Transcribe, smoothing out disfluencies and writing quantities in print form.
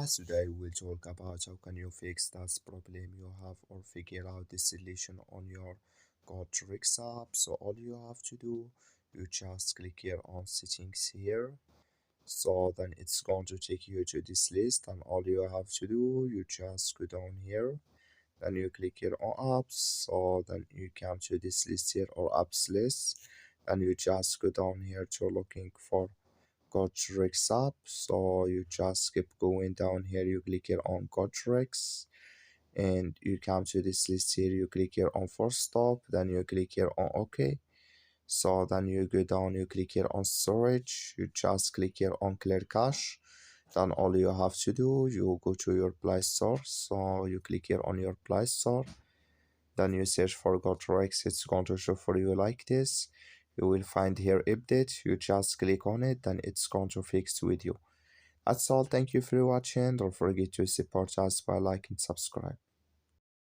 Today we'll talk about how can you fix that problem you have or figure out the solution on your GoodRx app. So all you have to do, you just click here on settings here. So then it's going to take you to this list, and all you have to do, you just go down here. Then you click here on apps. So then you come to this list here or apps list. And you just go down here to looking for GoodRx app. So you just keep going down here. You click here on GoodRx and you come to this list here. You click here on force stop. Then you click here on OK. So then you go down. You click here on storage. You just click here on clear cache. Then all you have to do, you go to your Play Store. So you click here on your Play Store. Then you search for GoodRx. It's going to show for you like this. You will find here update. You just click on it, then it's going to fix with you. That's all. Thank you for watching. Don't forget to support us by like and subscribe.